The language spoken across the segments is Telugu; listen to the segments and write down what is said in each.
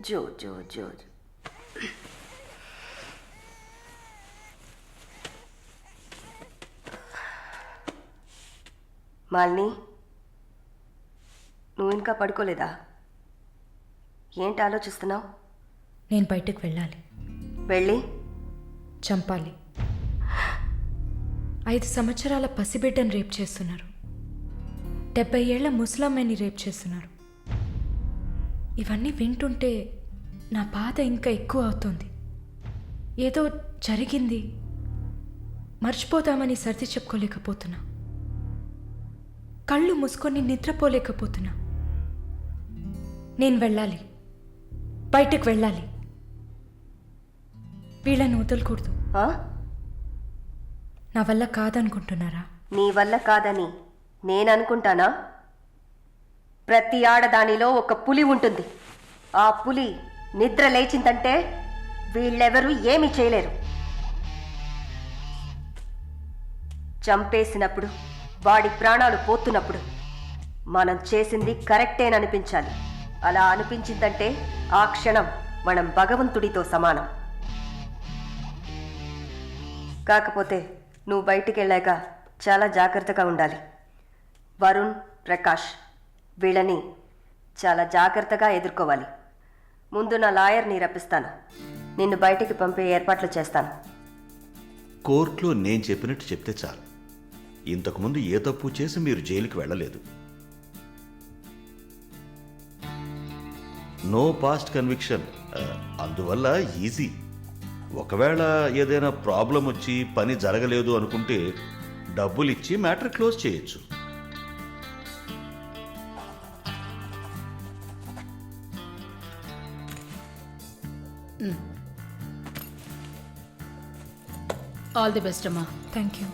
జో జో జో మాలిని, నువ్వు ఇంకా పడుకోలేదా? ఏంటి ఆలోచిస్తున్నావు? నేను బయటకు వెళ్ళాలి. వెళ్ళి చంపాలి. 5 సంవత్సరాల పసిబిడ్డను రేప్ చేస్తున్నారు. 70 ఏళ్ల ముసలమ్మని రేప్ చేస్తున్నారు. ఇవన్నీ వింటుంటే నా బాధ ఇంకా ఎక్కువ అవుతుంది. ఏదో జరిగింది, మర్చిపోతామని సర్ది చెప్పుకోలేకపోతున్నా. కళ్ళు మూసుకొని నిద్రపోలేకపోతున్నా. నేను వెళ్ళాలి, బయటకు వెళ్ళాలి. వీళ్ళని వదలకూడదు. నా వల్ల కాదనుకుంటున్నారా? నీ వల్ల కాదని నేననుకుంటానా? ప్రతి ఆడదానిలో ఒక పులి ఉంటుంది. ఆ పులి నిద్ర లేచిందంటే వీళ్ళెవరూ ఏమీ చేయలేరు. చంపేసినప్పుడు, వాడి ప్రాణాలు పోతున్నప్పుడు మనం చేసింది కరెక్టేననిపించాలి. అలా అనిపించిందంటే ఆ క్షణం మనం భగవంతుడితో సమానం. కాకపోతే నువ్వు బయటికి వెళ్ళాక చాలా జాగ్రత్తగా ఉండాలి. వరుణ్, ప్రకాష్ వీళ్ళని చాలా జాగ్రత్తగా ఎదుర్కోవాలి. ముందు నా లాయర్ని రప్పిస్తాను. నిన్ను బయటికి పంపే ఏర్పాట్లు చేస్తాను. కోర్టులో నేను చెప్పినట్టు చెప్తే చాలు. ఇంతకుముందు ఏ తప్పు చేసి మీరు జైలుకి వెళ్ళలేదు. నో పాస్ట్ కన్విక్షన్, అందువల్ల ఈజీ. ఒకవేళ ఏదైనా ప్రాబ్లం వచ్చి పని జరగలేదు అనుకుంటే డబ్బులు ఇచ్చి మ్యాటర్ క్లోజ్ చేయొచ్చు. ఆల్ ది బెస్ట్ అమ్మా. Thank you.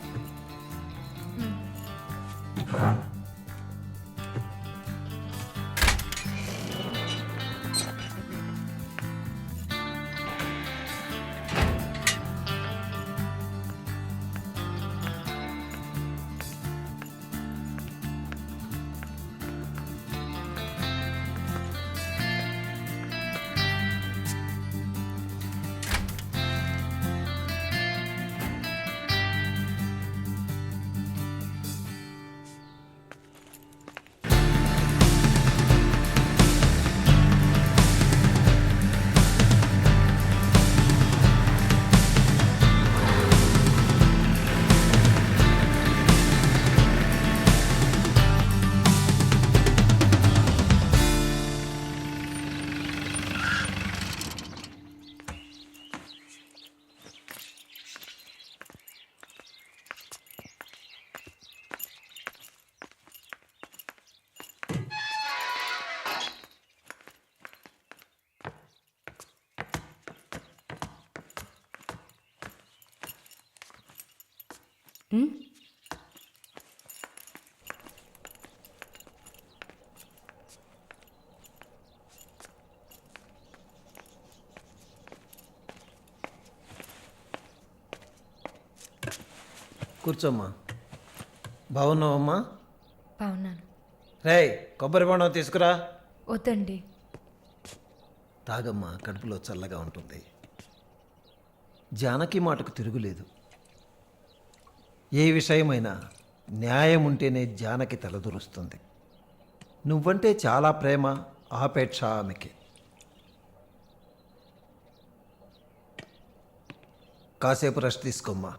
కూర్చోమ్మా. బాగున్నావమ్మా? బాగున్నాను. రేయ్, కొబ్బరి బొండం తీసుకురా. వద్దండి. తాగమ్మా, కడుపులో చల్లగా ఉంటుంది. జానకి మాటకు తిరుగులేదు. ఏ విషయమైనా న్యాయం ఉంటేనే జానకి తలదూరుస్తుంది. నువ్వంటే చాలా ప్రేమ, ఆపేక్ష ఆమెకి. కాసేపు రెస్ట్ తీసుకోమ్మా.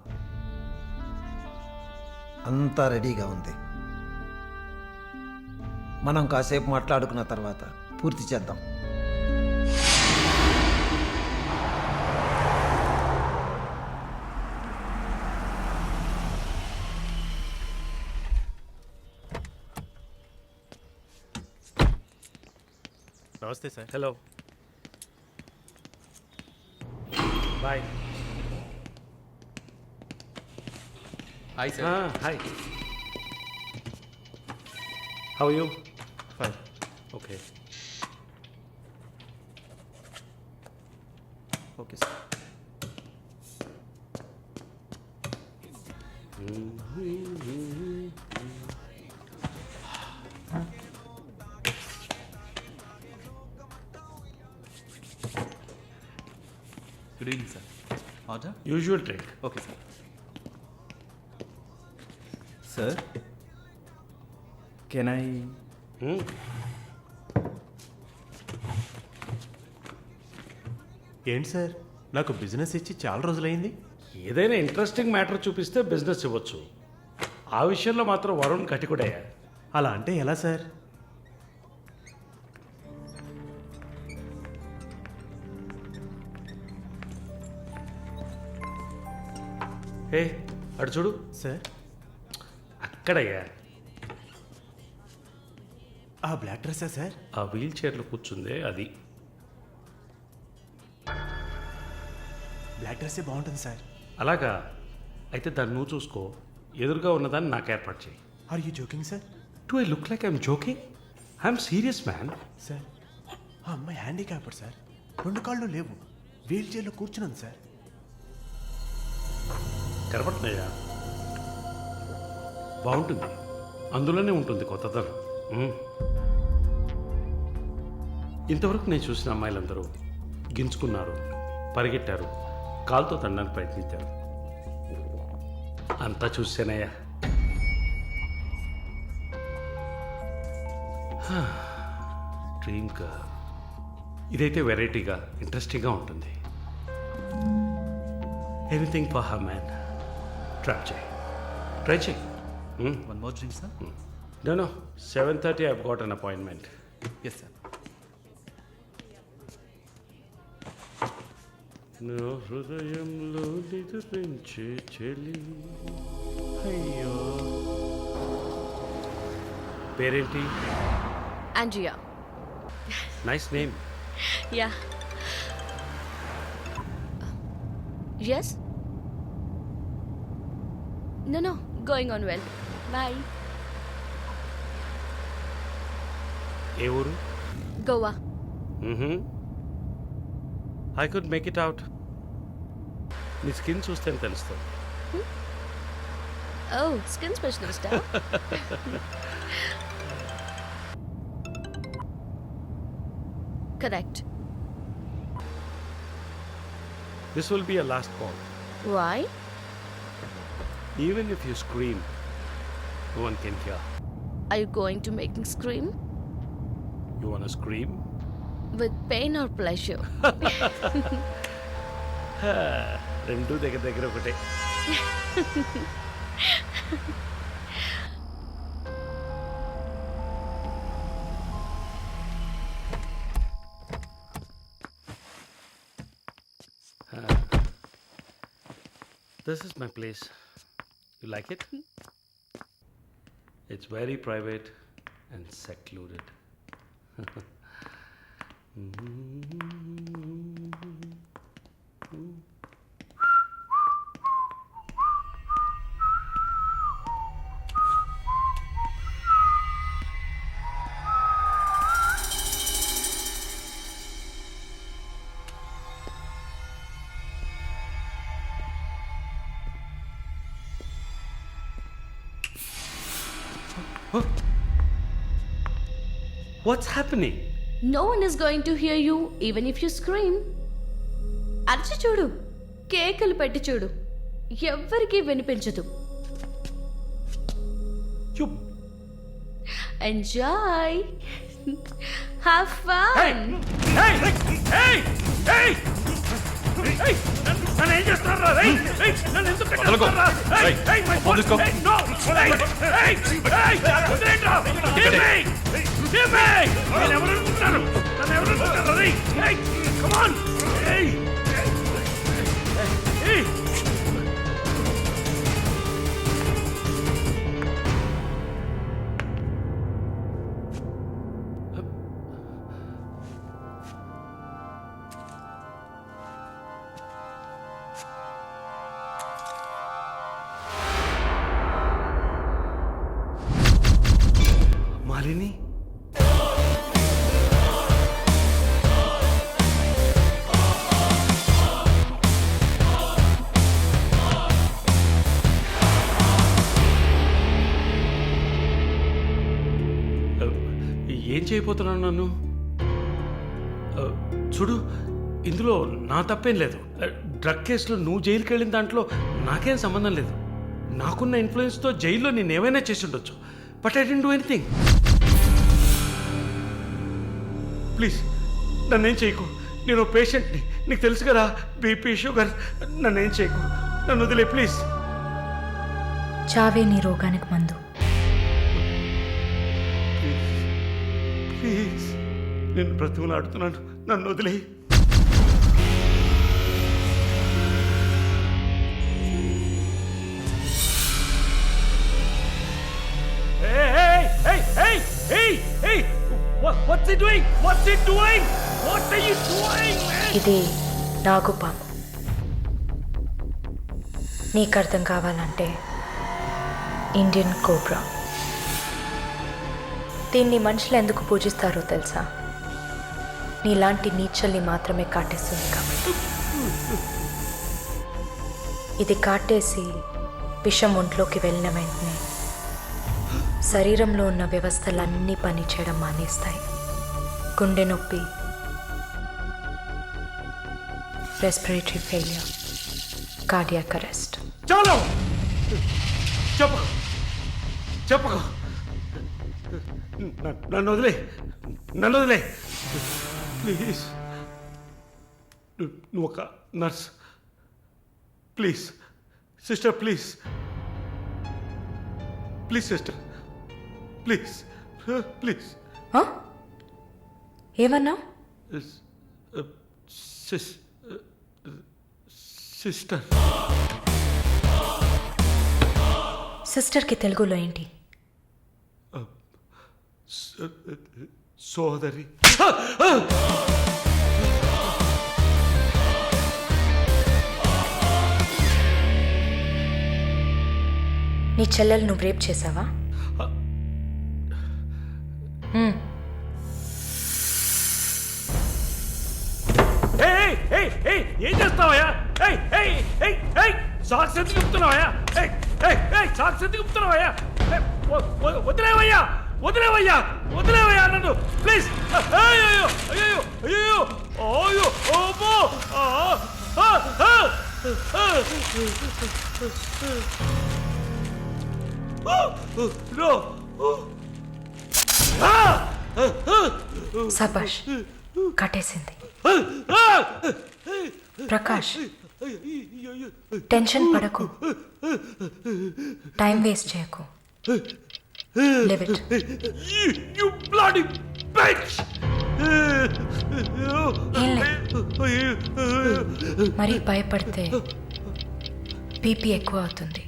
అంతా రెడీగా ఉంది. మనం కాసేపు మాట్లాడుకున్న తర్వాత పూర్తి చేద్దాం. నమస్తే sir. Hello, boy. Hi sir. Hi, how you? Fine, okay okay sir. Good evening sir order usual drink. Okay sir sir can I ఏంటి సార్, నాకు బిజినెస్ ఇచ్చి చాలా రోజులైంది. ఏదైనా ఇంట్రెస్టింగ్ మ్యాటర్ చూపిస్తే బిజినెస్ ఇవ్వచ్చు. ఆ విషయంలో మాత్రం వరుణ్ కటికుడయ్యా. అలా అంటే ఎలా సార్? ఏ అటు చూడు సార్, అక్కడయ్యా. ఆ బ్లాక్ డ్రెస్సా సార్? ఆ వీల్ చైర్లో కూర్చుందే అది. బ్లాక్ డ్రెస్సే బాగుంటుంది సార్. అలాగా, అయితే దాన్ని నువ్వు చూసుకో, ఎదురుగా ఉన్నదాన్ని నాకు ఏర్పాటు చేయి. Are you joking sir? Do I look like I'm joking? I'm serious man. Sir ఆ అమ్మాయి హ్యాండిక్యాప్డ్ సార్, 2 కాళ్ళు లేవు, వీల్ చైర్లో కూర్చున్నాను సార్. కనపడుతున్నాయా? బాగుంటుంది, అందులోనే ఉంటుంది కొత్తదనం. ఇంతవరకు నేను చూసిన అమ్మాయిలందరూ గింజుకున్నారు, పరిగెట్టారు, కాలుతో తండడానికి ప్రయత్నించారు. అంతా చూసానయ్యా. డ్రీమ్ గర్ల్, ఇదైతే వెరైటీగా ఇంట్రెస్టింగ్గా ఉంటుంది. Anything for her man. Try చేయి. One more drink sir. No, 7:30 I've got an appointment. Yes sir. నా హృదయంలో నిద్రించే చెలి, అయ్యో. పేరేంటి? Andrea. Nice name. Yeah. Yes? No, going on well. Bye. ఏ ఊరు? Goa. I could make it out. నీ స్కిన్ చూస్తే తెలుస్తుంది. Oh, skin specialist, huh? Correct. This will be a last call. Why? Even if you scream, no one can hear. Are you going to make me scream? You wanna scream? With pain or pleasure? రెండు దగ్గర ఒకటే. This is my place. You like it? It's very private and secluded. What's happening? No one is going to hear you even if you scream. అరచి చూడు, కేకలు పెట్టి చూడు, ఎవ్వరికీ వినిపించదు. You. Enjoy. Have fun. Hey! నన్ను ఏం చేస్తారా? నన్ను ఎందుకు కట్టేస్తారా? ఫోన్ తీసుకో. No! వదిలేయండిరా! Give me! నన్ను ఎవరు అనుకుంటున్నారు? Come on! Hey! మాలిని, ఏం చేయబోతున్నాను నన్ను? చూడు, ఇందులో నా తప్పేం లేదు. డ్రగ్ కేసులో నువ్వు జైలుకి వెళ్ళిన దాంట్లో నాకేం సంబంధం లేదు. నాకున్న ఇన్ఫ్లుయెన్స్తో జైల్లో నేను ఏమైనా చేసి ఉండొచ్చు. But I didn't do anything. Please నన్నేం చేయకు. నేను పేషెంట్ని, నీకు తెలుసు కదా, బీపీ షుగర్. నన్నేం చేయకు, నన్ను వదిలే ప్లీజ్. చావే నీ రోగానికి మందు. ప్లీజ్ నేను బ్రతిమలాడుతున్నాను, నన్ను వదిలే. What's it doing? What's it doing? What are you doing, man? ఇది నాగుపాము. నీకు అర్థం కావాలంటే ఇండియన్ కోబ్రా. దీన్ని మనుషులు ఎందుకు పూజిస్తారో తెలుసా? నీలాంటి నీచల్ని మాత్రమే కాటేస్తుంది కాబట్టి. ఇది కాటేసి విషం ఒంట్లోకి వెళ్ళిన వెంటనే శరీరంలో ఉన్న వ్యవస్థలన్నీ పనిచేయడం మానేస్తాయి. గుండె నొప్పి, రెస్పిరేటరీ ఫెయిల్యూర్, కార్డియాక్ అరెస్ట్. చాలు, చెప్పు చెప్పు. నన్ను వదిలే, నన్ను వదిలే ప్లీజ్. నువ్వు ఒక nurse. Please sister, please please sister, please please. ఏమన్నా? సిస్టర్. సిస్టర్కి తెలుగులో ఏంటి? సోదరి. నీ చెల్లెలు నువ్వు రేప్ చేసావా? ఏం చేస్తావయ్యా? సాక్స్ ఎందుకు చెప్తున్నావయ్యా? సాక్స్ ఎందుకు చెప్తున్నావయ్యా? వదిలేవయ్యా, వదిలేవయ్యా, వదిలేవయ్యా నన్ను ప్లీజ్. అయ్యో అయ్యో అయ్యో అయ్యో ఓమో. సబాష్, కట్టేసింది. ప్రకాష్, టెన్షన్ పడకు, టైం వేస్ట్ చేయకు. Live it. You bloody bitch! ఏం లేదు. మరీ భయపడితే బీపీ ఎక్కువ అవుతుంది,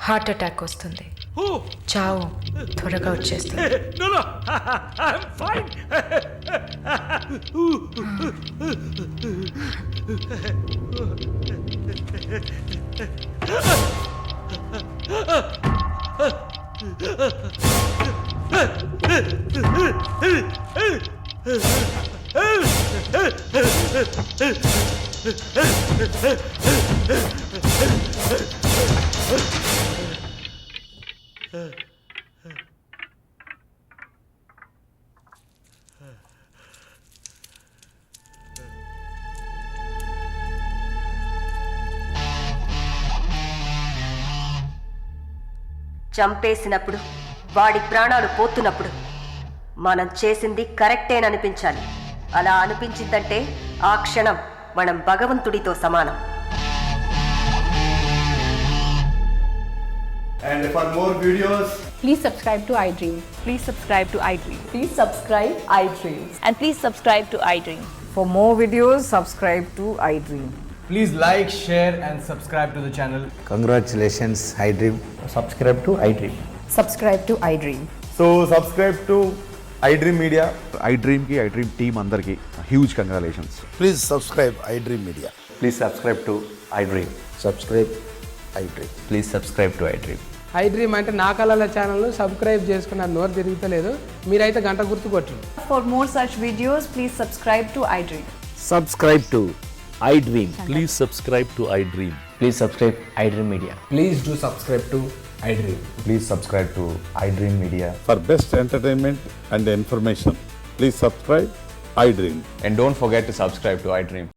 హార్ట్ అటాక్ వస్తుంది, చావు త్వరగా వచ్చేస్తుంది. No, no, I'm fine. చంపేసినప్పుడు, వాడి ప్రాణాలు పోతున్నప్పుడు మనం చేసింది కరెక్టేననిపించాలి. అలా అనిపించిందంటే ఆ క్షణం మనం భగవంతుడితో సమానం. And for more videos, Please subscribe to iDream. Please subscribe to iDream. Please subscribe iDream. And please subscribe to iDream. For more videos, subscribe to iDream. Please like, share and subscribe to the channel. congratulations, iDream. Subscribe to iDream. Subscribe to iDream. So subscribe to iDream Media. iDream team అందరికి huge congratulations. Please subscribe iDream Media. Please subscribe to iDream. Subscribe iDream. Please subscribe to iDream. iDream అంటే నా కళల ఛానల్ను సబ్స్క్రైబ్ చేసుకున్న నోరు తిరుగుతలేదు. మీరైతే గంట గుర్తు కొట్టండి. For more such videos, please subscribe to iDream. Subscribe to iDream. Please subscribe to iDream. Please subscribe iDream Media. Please do subscribe to iDream. Please subscribe to iDream Media. For best entertainment and information, please subscribe I dream. And don't forget to subscribe to iDream.